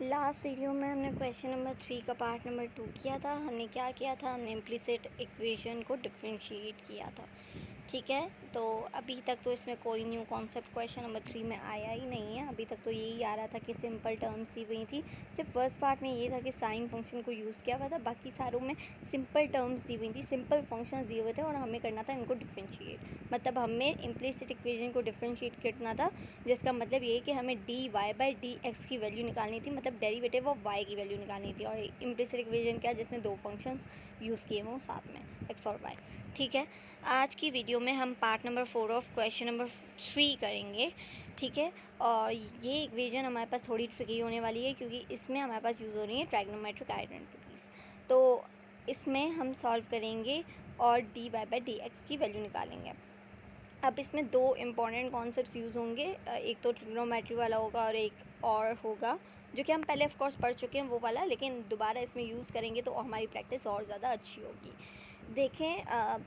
Last video में हमने question number 3 का पार्ट नंबर 2 किया था। हमने क्या किया था, हमने इम्प्लिसिट इक्वेशन को डिफरेंशिएट किया था। ठीक है, तो अभी तक तो इसमें कोई न्यू कॉन्सेप्ट क्वेश्चन नंबर 3 में आया ही नहीं है। अभी तक तो यही आ रहा था कि सिंपल टर्म्स दी हुई थी। सिर्फ फर्स्ट पार्ट में ये था कि साइन फंक्शन को यूज़ किया हुआ था, बाकी सारों में सिंपल टर्म्स दी हुई थी, सिंपल फंक्शंस दिए हुए थे और हमें करना था इनको डिफरेंशिएट। मतलब हमें इम्प्लिसिट इक्वेशन को डिफरेंशिएट करना था, जिसका मतलब ये कि हमें D Y by D X की वैल्यू निकालनी थी, मतलब डेरिवेटिव ऑफ वाई की वैल्यू निकालनी थी। और इम्प्लिसिट इक्वेशन क्या, जिसमें दो फंक्शंस यूज़ किए हों साथ में, एक्स और वाई। ठीक है, आज की वीडियो में हम part number 4 of question number 3 करेंगे। ठीक है, और ये इक्वेशन हमारे पास थोड़ी ट्रिकी होने वाली है, क्योंकि इसमें हमारे पास यूज़ हो रही है ट्राइगोनोमेट्रिक आइडेंटिटीज़। तो इसमें हम सॉल्व करेंगे और D Y by D X की वैल्यू निकालेंगे। अब इसमें दो इम्पॉर्टेंट कॉन्सेप्ट्स यूज़ होंगे, एक तो ट्रिग्नोमेट्री वाला होगा और एक और होगा जो कि हम पहले ऑफ कोर्स पढ़ चुके हैं वो वाला, लेकिन दोबारा इसमें यूज़ करेंगे तो हमारी प्रैक्टिस और ज़्यादा अच्छी होगी। देखें,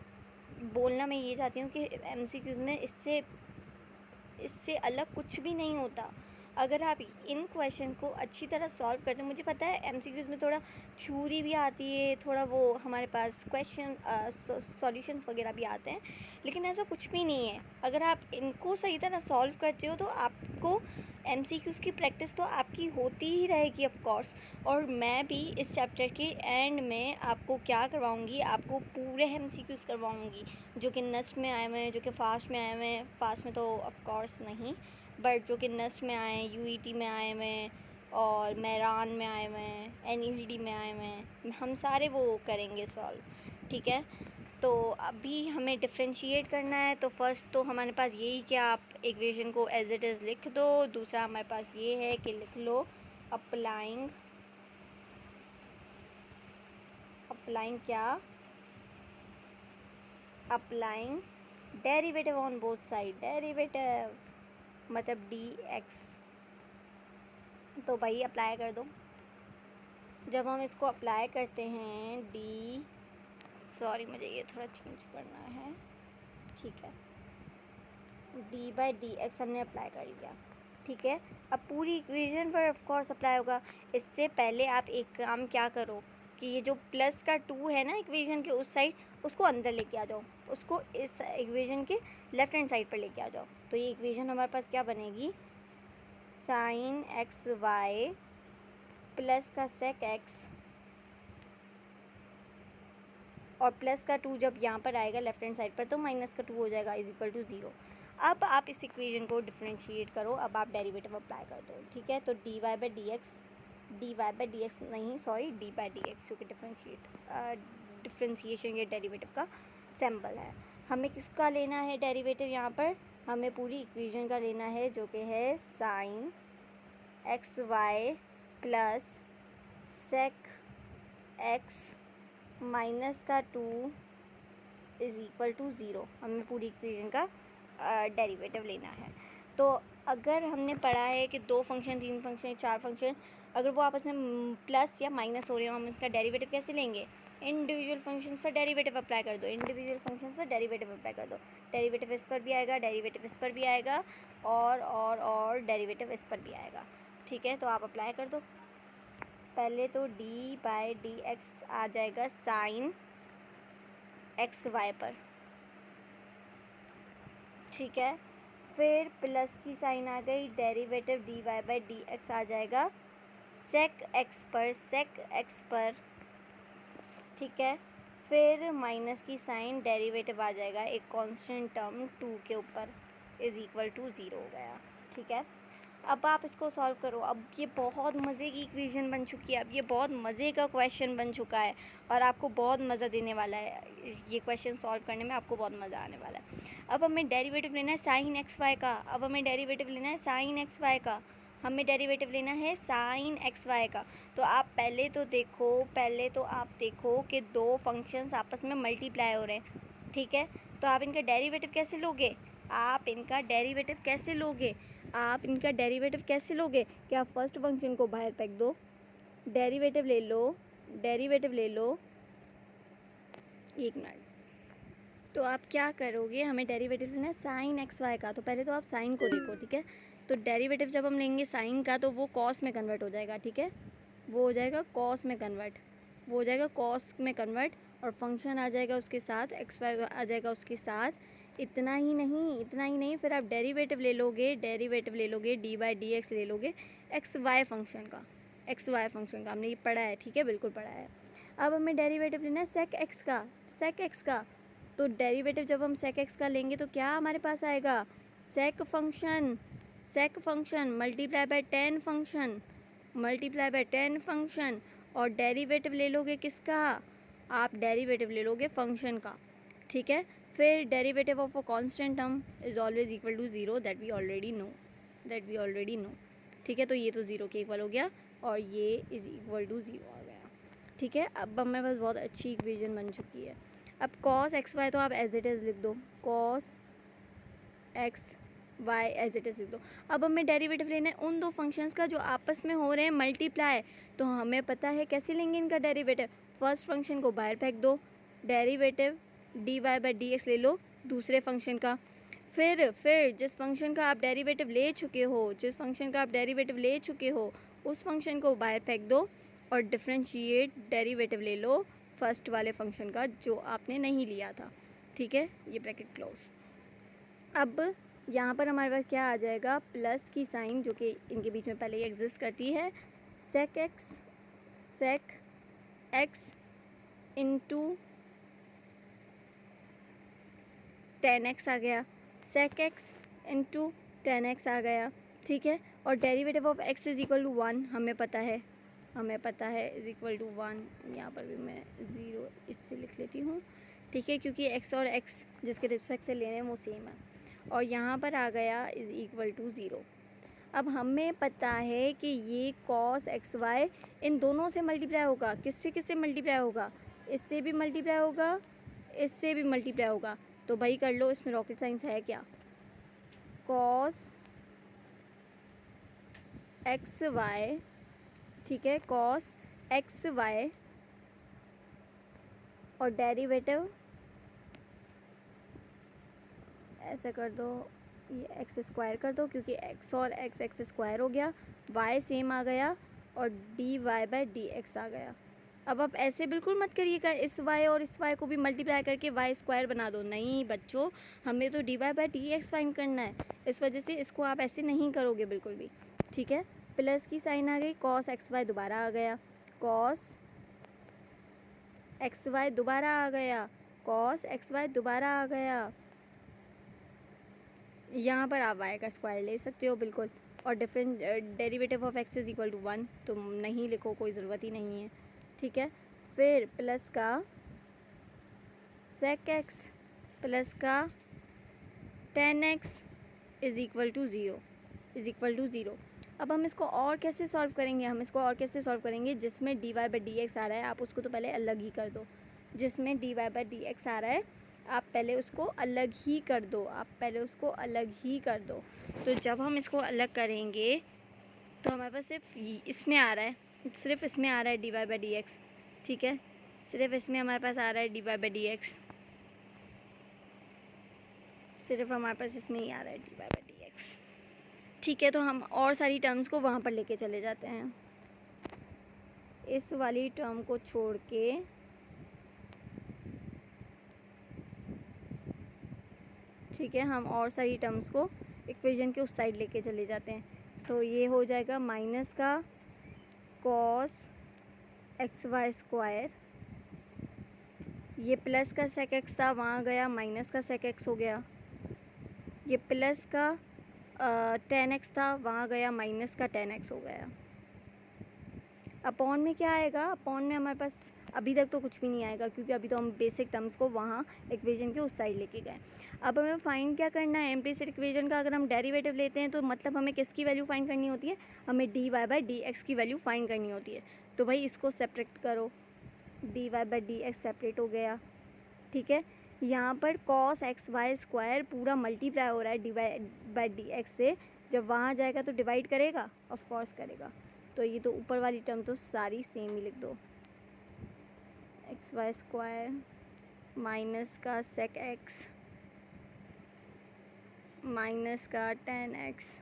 बोलना मैं ये चाहती हूँ कि एमसीक्यूज़ में इससे अलग कुछ भी नहीं होता। अगर आप इन क्वेश्चन को अच्छी तरह सॉल्व करते हैं, मुझे पता है एमसीक्यूज़ में थोड़ा थ्योरी भी आती है, थोड़ा वो हमारे पास क्वेश्चन सॉल्यूशंस वगैरह भी आते हैं, लेकिन ऐसा कुछ भी नहीं है। अगर आप इनको सही तरह सॉल्व करते हो तो आपको एमसीक्यूज़ की प्रैक्टिस तो आपकी होती ही रहेगी ऑफ कोर्स। और मैं भी इस चैप्टर के एंड में आपको क्या करवाऊँगी, आपको पूरे एमसीक्यूज़ करवाऊँगी जो कि नस्ट में आए हुए हैं, जो कि फास्ट में आए हुए हैं। फास्ट में तो ऑफ कोर्स नहीं, बट जो कि नस्ट में आए हैं, यूईटी में आए हुए हैं और मैरान में आए हुए हैं, एनईडी में आए हुए हैं, हम सारे वो करेंगे सॉल्व। ठीक है, तो अभी हमें डिफरेंशिएट करना है। तो फर्स्ट तो हमारे पास यही कि आप इक्वेशन को एज इट इज़ लिख दो। दूसरा हमारे पास ये है कि लिख लो अप्लाइंग क्या, applying derivative on both side, derivative मतलब डी एक्स। तो भाई अप्लाई कर दो। जब हम इसको अप्लाई करते हैं मुझे ये थोड़ा चेंज करना है। ठीक है, डी बाई डी एक्स हमने अप्लाई कर लिया। ठीक है, अब पूरी इक्वेशन पर ऑफ कोर्स अप्लाई होगा। इससे पहले आप एक काम क्या करो कि ये जो प्लस का 2 है ना इक्वेशन के उस साइड, उसको अंदर लेके आ जाओ, उसको इस इक्वेशन के लेफ्ट हैंड साइड पर लेके आ जाओ। तो ये इक्वेशन हमारे पास क्या बनेगी, साइन एक्स वाई प्लस का सेक एक्स और प्लस का 2 जब यहाँ पर आएगा लेफ्ट हैंड साइड पर तो माइनस का 2 हो जाएगा इज इक्वल टू 0। अब आप इस इक्वेशन को डिफरेंशिएट करो, अब आप डेरिवेटिव अप्लाई कर दो। ठीक है, तो D Y by D X नहीं, sorry, D by D X जो कि डिफरेंशिएशन या डेरिवेटिव का सिंबल है। हमें किसका लेना है डेरिवेटिव, यहाँ पर हमें पूरी इक्वेशन का लेना है जो कि है sine X Y plus sec X minus का 2 इज़ इक्वल टू 0। हमें पूरी इक्वेशन का डेरिवेटिव लेना है। तो अगर हमने पढ़ा है कि 2 फंक्शन, 3 फंक्शन, 4 फंक्शन, अगर वो आपस में प्लस या माइनस हो रहे हो, हम इसका डेरिवेटिव कैसे लेंगे, इंडिविजुअल फंक्शंस पर डेरिवेटिव अप्लाई कर दो, इंडिविजुअल फंक्शंस पर डेरिवेटिव अप्लाई कर दो। डेरिवेटिव इस पर भी आएगा, डेरिवेटिव इस पर भी आएगा और डेरिवेटिव इस पर भी आएगा। ठीक है, तो आप अप्लाई कर दो। पहले तो डी बाई डी एक्स आ जाएगा साइन एक्स वाई पर। ठीक है, फिर प्लस की साइन आ गई, derivative D Y by D X आ जाएगा सेक एक्स पर। ठीक है, फिर माइनस की साइन, डेरिवेटिव आ जाएगा एक कांस्टेंट टर्म 2 के ऊपर इज़ इक्वल टू 0 हो गया। ठीक है, अब आप इसको सॉल्व करो। अब ये बहुत मज़े की इक्वेशन बन चुकी है, अब ये बहुत मज़े का क्वेश्चन बन चुका है और आपको बहुत मज़ा देने वाला है। ये क्वेश्चन सॉल्व करने में आपको बहुत मज़ा आने वाला है। अब हमें डेरिवेटिव लेना है साइन एक्स वाई का, हमें डेरिवेटिव लेना है साइन एक्स वाई का। तो आप पहले तो आप देखो कि 2 फंक्शंस आपस में मल्टीप्लाई हो रहे हैं। ठीक है, तो आप इनका डेरिवेटिव कैसे लोगे, कि आप फर्स्ट फंक्शन को बाहर फेंक दो, डेरिवेटिव ले लो। एक मिनट, तो आप क्या करोगे, हमें डेरिवेटिव लेना है साइन एक्स वाई का। तो पहले तो आप साइन को देखो। ठीक है, तो डेरिवेटिव जब हम लेंगे साइन का तो वो कॉस में कन्वर्ट हो जाएगा, ठीक है, वो हो जाएगा कॉस में कन्वर्ट, वो हो जाएगा कॉस में कन्वर्ट, और फंक्शन आ जाएगा उसके साथ, एक्स वाई आ जाएगा उसके साथ। इतना ही नहीं, फिर आप डेरिवेटिव ले लोगे डी बाई डी एक्स ले लोगे एक्स वाई फंक्शन का, हमने ये पढ़ा है, ठीक है, बिल्कुल पढ़ा है। अब हमें डेरिवेटिव लेना है सेक एक्स का, तो डेरिवेटिव जब हम सेक एक्स का लेंगे तो क्या हमारे पास आएगा, sec function multiply by tan function, और डेरिवेटिव ले लोगे किसका, आप डेरिवेटिव ले लोगे फंक्शन का, ठीक है। फिर derivative of a constant term is always equal to zero, that we already know, ठीक है। तो ये तो ज़ीरो के इक्वल हो गया और ये इज़ इक्वल टू ज़ीरो आ गया, ठीक है। अब हमारे पास बहुत अच्छी इक्वेशन बन चुकी है। अब कॉस एक्स वाई तो आप एज इट इज़ लिख दो, cos X Y as it is लिख दो। अब हमें डेरिवेटिव लेना है उन दो फंक्शंस का जो आपस में हो रहे हैं मल्टीप्लाई, तो हमें पता है कैसे लेंगे इनका डेरिवेटिव, फर्स्ट फंक्शन को बाहर फेंक दो, derivative D Y by D X ले लो दूसरे फंक्शन का, फिर जिस फंक्शन का आप डेरिवेटिव ले चुके हो उस फंक्शन को बाहर फेंक दो और डिफरेंशिएट डेरिवेटिव ले लो फर्स्ट वाले फंक्शन का जो आपने नहीं लिया था, ठीक है, ये ब्रैकेट क्लोज। अब यहाँ पर हमारे पास क्या आ जाएगा, प्लस की साइन जो कि इनके बीच में पहले ही एग्जिस्ट करती है, sec X into tan X आ गया, sec X into tan X आ गया, ठीक है। और derivative of X is equal to one हमें पता है इज़ इक्वल टू वन, यहाँ पर भी मैं ज़ीरो इससे लिख लेती हूँ, ठीक है, क्योंकि एक्स और एक्स जिसके रिस्पेक्ट से ले रहे हैं वो सेम है, और यहाँ पर आ गया इज़ इक्वल टू ज़ीरो। अब हमें पता है कि ये कॉस एक्स वाई इन दोनों से मल्टीप्लाई होगा, किससे मल्टीप्लाई होगा, इससे भी मल्टीप्लाई होगा, इससे भी मल्टीप्लाई होगा, तो भाई कर लो, इसमें रॉकेट साइंस है क्या, कॉस एक्स वाई, ठीक है, कॉस एक्स वाई और डेरिवेटिव ऐसा कर दो, ये एक्स स्क्वायर कर दो क्योंकि एक्स और एक्स स्क्वायर हो गया, वाई सेम आ गया और D Y by D X आ गया। अब आप ऐसे बिल्कुल मत करिएगा, इस वाई और इस वाई को भी मल्टीप्लाई करके वाई स्क्वायर बना दो, नहीं बच्चों, हमें तो D Y by D X find करना है, इस वजह से इसको आप ऐसे नहीं करोगे बिल्कुल भी, ठीक है। प्लस की साइन आ गई, कॉस एक्स वाई दोबारा आ गया, कॉस एक्स वाई दोबारा आ गया, कॉस एक्स वाई दोबारा आ गया, यहाँ पर आप वाई का स्क्वायर ले सकते हो बिल्कुल, और different derivative of X is equal to one, तो नहीं लिखो, कोई ज़रूरत ही नहीं है, ठीक है। फिर प्लस का सेक एक्स प्लस का tan X is equal to zero. अब हम इसको और कैसे सॉल्व करेंगे, जिसमें D Y by D X आ रहा है आप उसको तो पहले अलग ही कर दो, जिसमें D Y by D X आ रहा है आप पहले उसको अलग ही कर दो, तो जब हम इसको अलग करेंगे तो हमारे पास सिर्फ इसमें आ रहा है D Y by D X, ठीक है, सिर्फ इसमें हमारे पास आ रहा है D Y by D X, सिर्फ हमारे पास इसमें ही आ रहा है D Y by D X, ठीक है। तो हम और सारी टर्म्स को वहाँ पर लेके चले जाते हैं, इस वाली टर्म को छोड़ के ठीक है, हम और सारी टर्म्स को इक्वेशन के उस साइड लेके चले जाते हैं, तो ये हो जाएगा माइनस का कॉस एक्स वाई स्क्वायर, ये प्लस का सेक एक्स था वहाँ गया माइनस का सेक एक्स हो गया, ये प्लस का टेन एक्स था वहाँ गया माइनस का टेन एक्स हो गया। अपॉन में क्या आएगा, अपॉन में हमारे पास अभी तक तो कुछ भी नहीं आएगा क्योंकि अभी तो हम बेसिक टर्म्स को वहाँ इक्वेशन के उस साइड लेके गए। अब हमें फाइंड क्या करना है, इम्प्लिसिट इक्वेशन का अगर हम डेरिवेटिव लेते हैं तो मतलब हमें किसकी वैल्यू फाइंड करनी होती है, हमें D Y by D X की वैल्यू फाइंड करनी होती है, तो भाई इसको सेपरेट करो, D Y by D X separate हो गया, ठीक है। यहाँ पर कॉस एक्स वाई स्क्वायर पूरा मल्टीप्लाई हो रहा है D Y by D X से, जब वहाँ जाएगा तो डिवाइड करेगा, ऑफ कोर्स करेगा, तो ये तो ऊपर वाली टर्म तो सारी सेम ही लिख दो, एक्स वाई स्क्वायर माइनस का सेक एक्स माइनस का टेन एक्स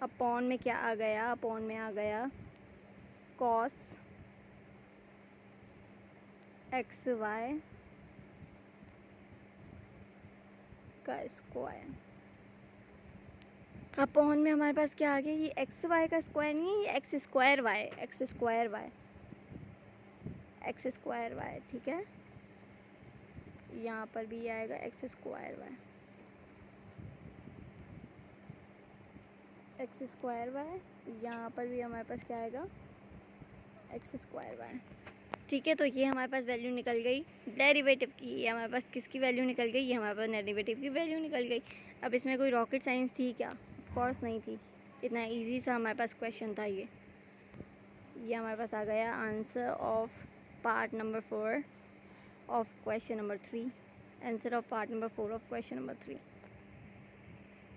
अपॉन में क्या आ गया, अपॉन में आ गया कॉस एक्स वाई का स्क्वायर। अपॉन में हमारे पास क्या आ गया, ये एक्स वाई का स्क्वायर नहीं है, ये X square Y, X square Y, X square Y, ठीक है। यहाँ पर भी आएगा X square Y, X square Y. यहाँ पर भी हमारे पास क्या आएगा, एक्स स्क्वायर वाई, ठीक है। तो ये हमारे पास वैल्यू निकल गई डेरिवेटिव की, ये हमारे पास किसकी वैल्यू निकल गई, ये हमारे पास डेरिवेटिव की वैल्यू निकल गई। अब इसमें कोई रॉकेट साइंस थी क्या, ऑफ कोर्स नहीं थी, इतना इजी सा हमारे पास क्वेश्चन था ये हमारे पास आ गया answer of part number 4 of question number 3, answer of part number 4 of question number 3।